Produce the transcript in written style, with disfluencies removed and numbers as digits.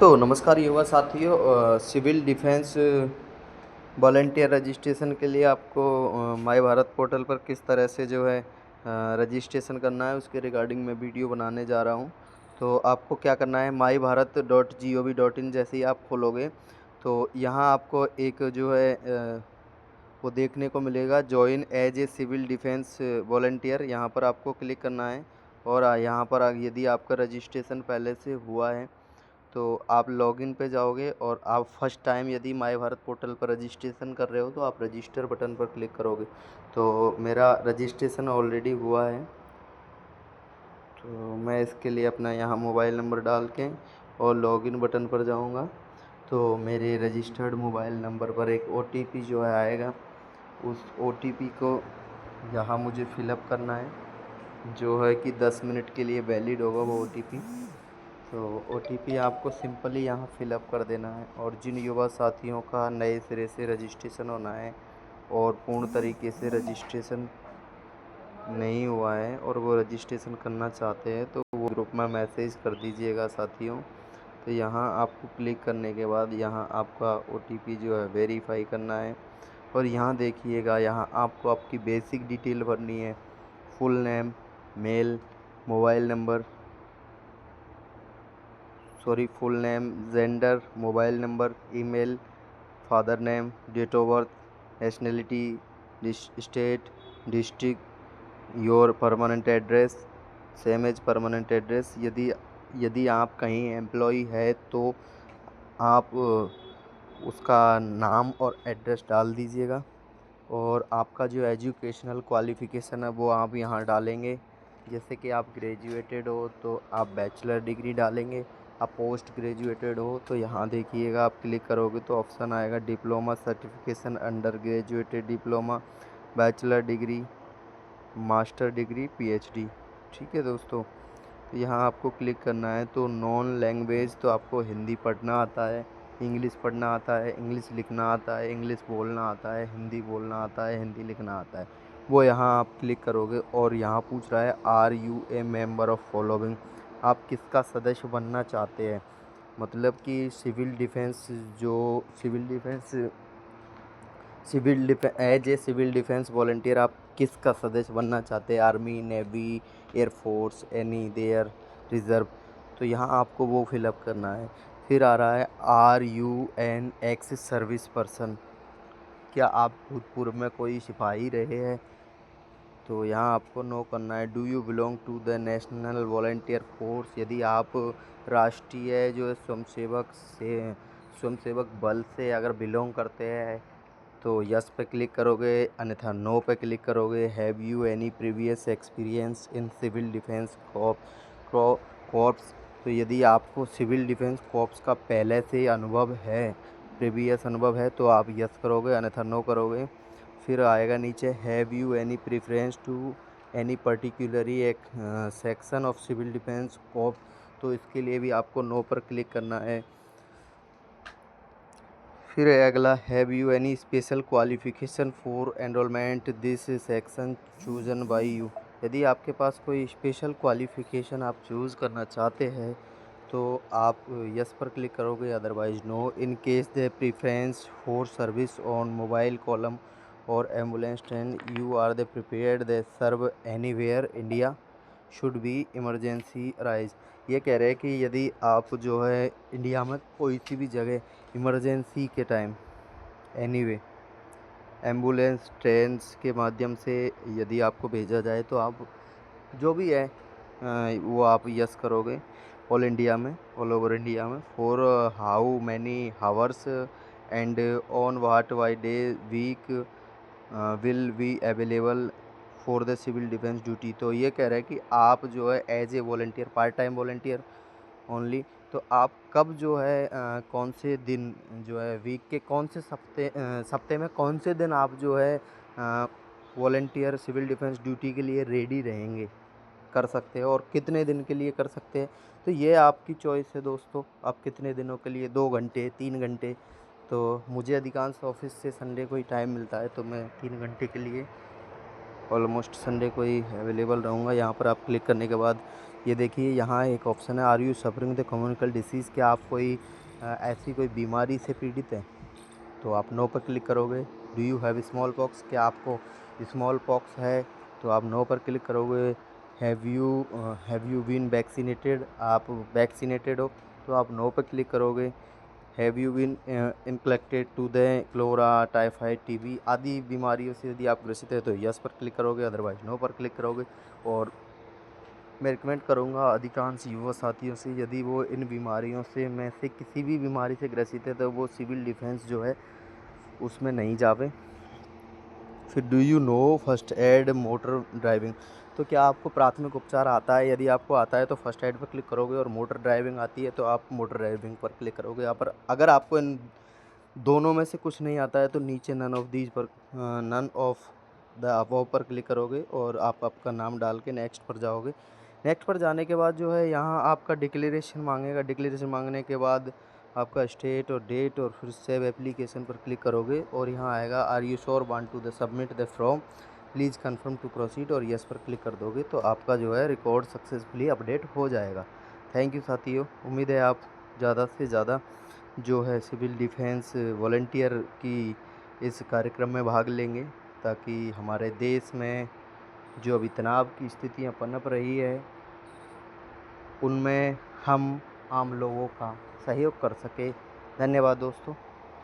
तो नमस्कार युवा साथियों, सिविल डिफेंस वॉलंटियर रजिस्ट्रेशन के लिए आपको माय भारत पोर्टल पर किस तरह से जो है रजिस्ट्रेशन करना है उसके रिगार्डिंग मैं वीडियो बनाने जा रहा हूं। तो आपको क्या करना है, mybharat.gov.in जैसे ही आप खोलोगे तो यहां आपको एक जो है वो देखने को मिलेगा, join as a civil defence volunteer. यहाँ पर आपको क्लिक करना है और यहाँ पर यदि आपका रजिस्ट्रेशन पहले से हुआ है तो आप लॉगिन पे जाओगे और आप फर्स्ट टाइम यदि माय भारत पोर्टल पर रजिस्ट्रेशन कर रहे हो तो आप रजिस्टर बटन पर क्लिक करोगे। तो मेरा रजिस्ट्रेशन ऑलरेडी हुआ है, तो मैं इसके लिए अपना यहाँ मोबाइल नंबर डाल के और लॉगिन बटन पर जाऊँगा। तो मेरे रजिस्टर्ड मोबाइल नंबर पर एक OTP जो है आएगा, उस OTP को यहाँ मुझे फिलअप करना है, जो है कि 10 मिनट के लिए वैलिड होगा वो OTP। तो OTP आपको सिंपली यहाँ फिलअप कर देना है। और जिन युवा साथियों का नए सिरे से रजिस्ट्रेशन होना है और पूर्ण तरीके से रजिस्ट्रेशन नहीं हुआ है और वो रजिस्ट्रेशन करना चाहते हैं तो वो ग्रुप में मैसेज कर दीजिएगा साथियों। तो यहाँ आपको क्लिक करने के बाद यहाँ आपका OTP जो है वेरीफाई करना है और यहाँ देखिएगा, यहाँ आपको आपकी बेसिक डिटेल भरनी है, full name, mail, mobile number, full name, gender, mobile number, email, father name, date of birth, nationality, state, district, your permanent address, same as permanent address. यदि आप कहीं एम्प्लॉई है तो आप उसका नाम और एड्रेस डाल दीजिएगा और आपका जो एजुकेशनल क्वालिफ़िकेशन है वो आप यहाँ डालेंगे। जैसे कि आप ग्रेजुएटेड हो तो आप बैचलर डिग्री डालेंगे, आप पोस्ट ग्रेजुएटेड हो तो यहाँ देखिएगा, आप क्लिक करोगे तो ऑप्शन आएगा diploma certification, under graduated diploma, bachelor degree, master degree, PhD। ठीक है दोस्तों, तो यहाँ आपको क्लिक करना है। तो नॉन लैंग्वेज तो आपको हिंदी पढ़ना आता है, इंग्लिश पढ़ना आता है, इंग्लिश लिखना आता है, इंग्लिश बोलना आता है, हिंदी बोलना आता है, हिंदी लिखना आता है, वो यहाँ आप क्लिक करोगे। और यहाँ पूछ रहा है are you a member of following, आप किसका सदस्य बनना चाहते हैं। मतलब कि as a civil defence volunteer आप किसका सदस्य बनना चाहते हैं, army, navy, air force, any, there, reserve. तो यहाँ आपको वो फिलअप करना है। फिर आ रहा है are you an ex service person, क्या आप भूतपूर्व में कोई सिपाही रहे हैं, तो यहाँ आपको नो करना है। Do you belong to the national volunteer force, यदि आप राष्ट्रीय जो है स्वयंसेवक बल से अगर बिलोंग करते हैं तो यस पे क्लिक करोगे, अन्यथा नो पे क्लिक करोगे। Have you any previous experience in civil defence corps, तो यदि आपको सिविल डिफेंस कॉर्प्स का पहले से अनुभव है, प्रीवियस अनुभव है, तो आप यस करोगे, अन्यथा नो करोगे। फिर आएगा नीचे have you any preference to any particularly एक section of civil defence corps, तो इसके लिए भी आपको नो पर क्लिक करना है। फिर अगला have you any special qualification for enrolment this section chosen bye you, यदि आपके पास कोई स्पेशल क्वालिफिकेशन आप चूज़ करना चाहते हैं तो आप यस पर क्लिक करोगे, otherwise no. In case the preference for service on mobile column और ambulance train you are the prepared the serve anywhere India should be emergency arise, ये कह रहे हैं कि यदि आप जो है इंडिया में कोई सी भी जगह इमरजेंसी के टाइम एनीवे एम्बुलेंस ट्रेन्स के माध्यम से यदि आपको भेजा जाए तो आप जो भी है वो आप यस करोगे। ऑल ओवर इंडिया में for how many hours and on what why day week will be available for the civil defence duty, तो ये कह रहे हैं कि आप जो है as a volunteer, part time volunteer only, तो आप कब जो है कौन से दिन जो है वीक के कौन से सप्ते में कौन से दिन आप जो है वॉलंटियर सिविल डिफेंस ड्यूटी के लिए रेडी रहेंगे, कर सकते हैं और कितने दिन के लिए कर सकते हैं। तो ये आपकी चॉइस है दोस्तों, आप कितने दिनों के लिए, 2 घंटे, 3 घंटे। तो मुझे अधिकांश ऑफिस से संडे को ही टाइम मिलता है तो मैं 3 घंटे के लिए ऑलमोस्ट संडे को ही अवेलेबल रहूँगा। यहाँ पर आप क्लिक करने के बाद ये देखिए यहाँ एक ऑप्शन है, are you suffering the communicable disease, क्या आप कोई ऐसी कोई बीमारी से पीड़ित हैं? तो आप नो पर क्लिक करोगे। Do you have small pox, क्या आपको स्मॉल पॉक्स है? तो आप नो पर क्लिक करोगे। हैव यू बीन वैक्सीनेटेड, आप वैक्सीनेटेड हो? तो आप नो पर क्लिक करोगे। Have you been infected to the cholera, typhoid, TB आदि बीमारियों से यदि आप ग्रसित है तो यस पर क्लिक करोगे, अदरवाइज नो पर क्लिक करोगे। और मैं रिकमेंड करूँगा अधिकांश युवा साथियों से, यदि वो इन बीमारियों से में से किसी भी बीमारी से ग्रसित है तो वो सिविल डिफेंस जो है उसमें नहीं जावे। फिर do you know first aid motor driving, तो क्या आपको प्राथमिक उपचार आता है? यदि आपको आता है तो फर्स्ट एड पर क्लिक करोगे, और मोटर ड्राइविंग आती है तो आप मोटर ड्राइविंग पर क्लिक करोगे। यहाँ पर अगर आपको इन दोनों में से कुछ नहीं आता है तो नीचे नन ऑफ द अबव पर क्लिक करोगे और आप आपका नाम डाल के नेक्स्ट पर जाओगे। नेक्स्ट पर जाने के बाद जो है यहाँ आपका डिक्लेरेशन मांगेगा। डिक्लेरेशन मांगने के बाद आपका स्टेट और डेट और फिर सेव एप्लीकेशन पर क्लिक करोगे और यहाँ आएगा are you sure want to the submit the form, please confirm to proceed, और यस पर क्लिक कर दोगे तो आपका जो है रिकॉर्ड सक्सेसफुली अपडेट हो जाएगा। थैंक यू साथियों, उम्मीद है आप ज़्यादा से ज़्यादा जो है सिविल डिफेंस वॉलंटियर की इस कार्यक्रम में भाग लेंगे, ताकि हमारे देश में जो अभी तनाव की स्थितियां पनप रही है उनमें हम आम लोगों का सहयोग कर सके। धन्यवाद दोस्तों।